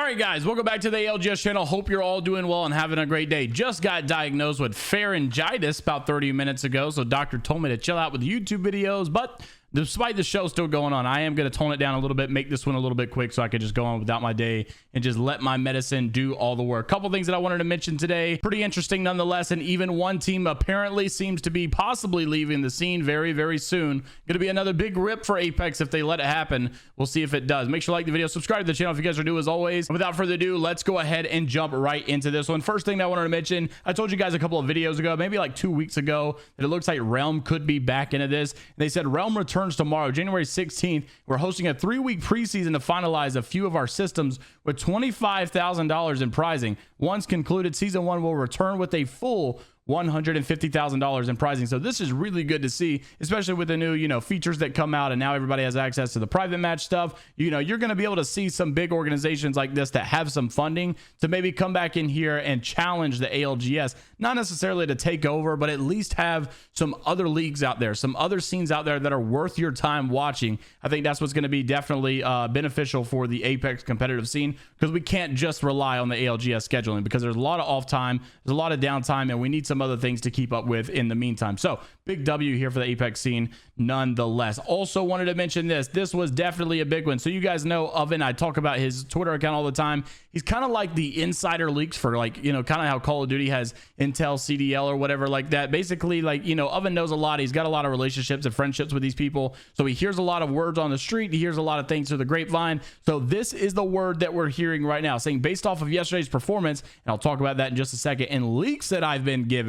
Alright guys, welcome back to the ALGS channel. Hope you're all doing well and having a great day. Just got diagnosed with pharyngitis about 30 minutes ago, so doctor told me to chill out with YouTube videos, but despite the show still going on, I am going to tone it down a little bit, make this one a little bit quick so I could just go on without my day and just let my medicine do all the work. Couple things that I wanted to mention today. Pretty interesting nonetheless, and even one team apparently seems to be possibly leaving the scene very, very soon. Going to be another big rip for Apex if they let it happen. We'll see if it does. Make sure to like the video, subscribe to the channel if you guys are new as always. And without further ado, let's go ahead and jump right into this one. First thing that I wanted to mention, I told you guys a couple of videos ago, maybe like 2 weeks ago, that it looks like Realm could be back into this. They said Realm returns tomorrow, January 16th. We're hosting a 3-week preseason to finalize a few of our systems with $25,000 in prizing. Once concluded, season 1 will return with a full $150,000 in prizing. So this is really good to see, especially with the new, features that come out, and now everybody has access to the private match stuff. You're going to be able to see some big organizations like this that have some funding to maybe come back in here and challenge the ALGS, not necessarily to take over, but at least have some other leagues out there, some other scenes out there that are worth your time watching. I think that's what's going to be definitely beneficial for the Apex competitive scene, because we can't just rely on the ALGS scheduling, because there's a lot of off time, there's a lot of downtime, and we need some other things to keep up with in the meantime. So big W here for the Apex scene nonetheless. Also wanted to mention this was definitely a big one. So you guys know Oven, I talk about his Twitter account all the time. He's kind of like the insider leaks for kind of how Call of Duty has Intel CDL or whatever like that. Basically, Oven knows a lot. He's got a lot of relationships and friendships with these people, so he hears a lot of words on the street. He hears a lot of things through the grapevine. So this is the word that we're hearing right now, saying based off of yesterday's performance, and I'll talk about that in just a second, and leaks that I've been given,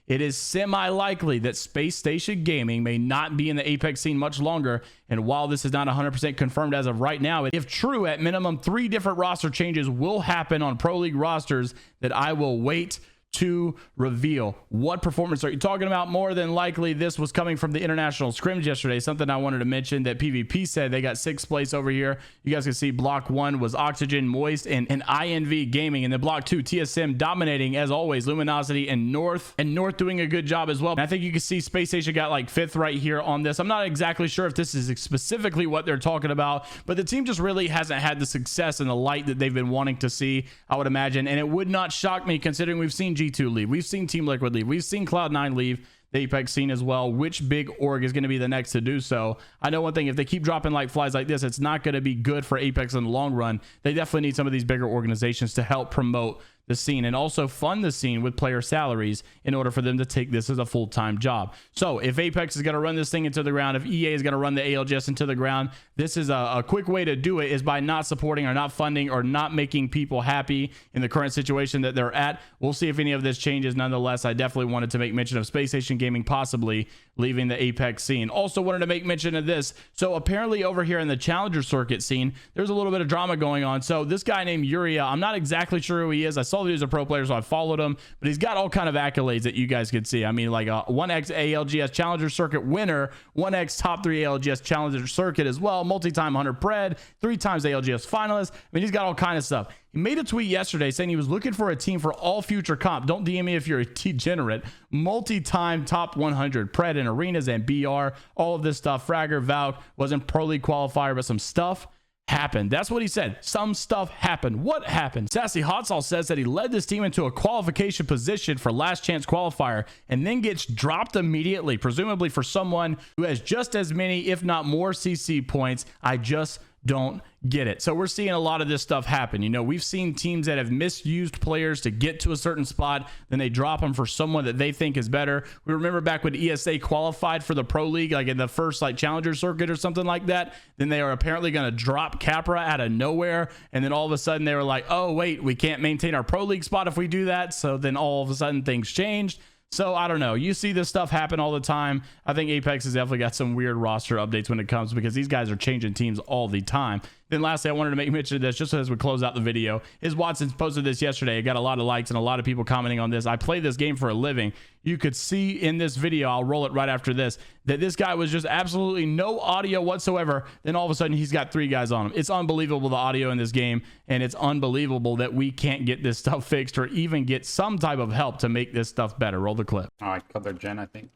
it is semi-likely that Space Station Gaming may not be in the Apex scene much longer. And while this is not 100% confirmed as of right now, if true, at minimum 3 different roster changes will happen on Pro League rosters that I will wait to reveal. What performance are you talking about? More than likely this was coming from the international scrims yesterday. Something I wanted to mention that PvP said they got 6th place over here. You guys can see block 1 was Oxygen, Moist, and INV Gaming, and then block 2 TSM dominating as always, Luminosity and North doing a good job as well. And I think you can see Space Station got like 5th right here on this. I'm not exactly sure if this is specifically what they're talking about, but the team just really hasn't had the success and the light that they've been wanting to see, I would imagine. And it would not shock me, considering we've seen G2 leave, we've seen Team Liquid leave, we've seen Cloud9 leave the Apex scene as well. Which big org is going to be the next to do so? I know one thing, if they keep dropping like flies like this, it's not going to be good for Apex in the long run. They definitely need some of these bigger organizations to help promote the scene and also fund the scene with player salaries in order for them to take this as a full-time job. So if Apex is going to run this thing into the ground, if EA is going to run the ALGS into the ground, this is a quick way to do it, is by not supporting or not funding or not making people happy in the current situation that they're at. We'll see if any of this changes. Nonetheless, I definitely wanted to make mention of Space Station Gaming possibly leaving the Apex scene. Also wanted to make mention of this. So apparently over here in the Challenger Circuit scene, there's a little bit of drama going on. So this guy named Uria, I'm not exactly sure who he is. I saw that he was a pro player, so I followed him, but he's got all kind of accolades that you guys could see. I mean, like a 1x ALGS Challenger Circuit winner, 1x top 3 ALGS Challenger Circuit as well, multi-time 100 pred, 3 times ALGS finalist. I mean, he's got all kind of stuff. He made a tweet yesterday saying he was looking for a team for all future comp. Don't DM me if you're a degenerate. Multi-time top 100 pred in arenas and BR, all of this stuff. Fragger, Valk, wasn't Pro League qualifier, but some stuff happened. That's what he said. Some stuff happened. What happened? Sassy Hot Sauce says that he led this team into a qualification position for last chance qualifier and then gets dropped immediately, presumably for someone who has just as many, if not more, CC points. I just don't get it. So we're seeing a lot of this stuff happen. We've seen teams that have misused players to get to a certain spot, then they drop them for someone that they think is better. We remember back when ESA qualified for the Pro League, like in the first Challenger Circuit or something like that, then they are apparently going to drop Capra out of nowhere, and then all of a sudden they were like, oh wait, we can't maintain our Pro League spot if we do that. So then all of a sudden things changed. So I don't know. You see this stuff happen all the time. I think Apex has definitely got some weird roster updates when it comes, because these guys are changing teams all the time. Then lastly, I wanted to make mention of this just as we close out the video. Is Watson posted this yesterday. It got a lot of likes and a lot of people commenting on this. I play this game for a living. You could see in this video, I'll roll it right after this, that this guy was just absolutely no audio whatsoever. Then all of a sudden he's got 3 guys on him. It's unbelievable, the audio in this game, and it's unbelievable that we can't get this stuff fixed or even get some type of help to make this stuff better. Roll the clip. Oh, I killed their gen, I think.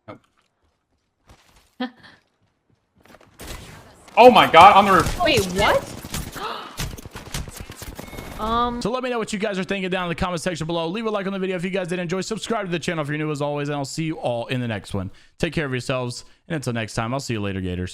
Oh. Oh my god, on the roof. Wait, what? So let me know what you guys are thinking down in the comment section below. Leave a like on the video if you guys did enjoy. Subscribe to the channel if you're new as always, and I'll see you all in the next one. Take care of yourselves, and until next time, I'll see you later, Gators.